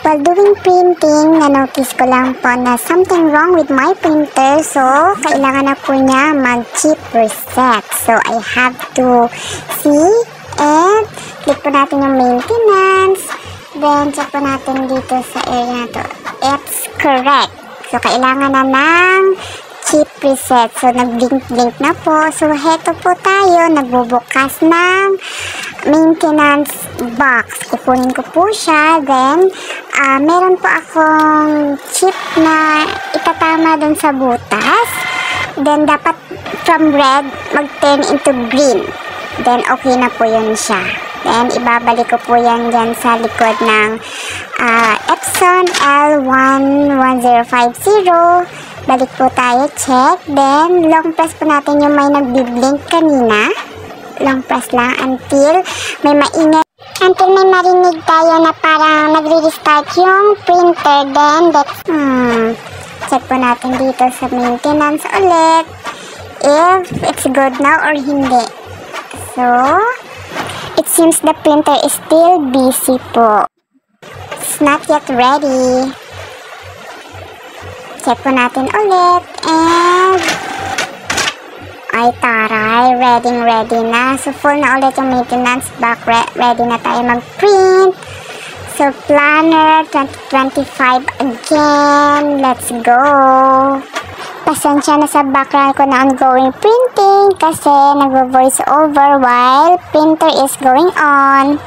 While doing printing, na-notice ko lang po na something wrong with my printer. So, kailangan na po niya mag-chip reset. So, I have to see and click po natin yung maintenance. Then, check po natin dito sa area na to. It's correct. So, kailangan na ng chip reset. So, nag-blink na po. So, heto po tayo. Nagbubukas ng maintenance box. Kukunin ko po siya. Then, meron po akong chip na itatama dun sa butas. Then, dapat from red, mag-turn into green. Then, okay na po yun siya. Then, ibabalik ko po yan dyan sa likod ng Epson L11050. Balik po tayo, check. Then, long press po natin yung may nagbiblink kanina. Long press lang until may maingay. Until may marinig tayo na parang nagre-restart yung printer. Then, check po natin dito sa maintenance ulit. If it's good now or hindi. So, it seems the printer is still busy po. It's not yet ready. Check po natin ulit. And, ay taray, ready na. So, full na ulit yung maintenance back. Ready na tayo mag-print. So, planner 2025 again. Let's go. Pasensya na sa background ko na ongoing printing kasi nag-voice over while printer is going on.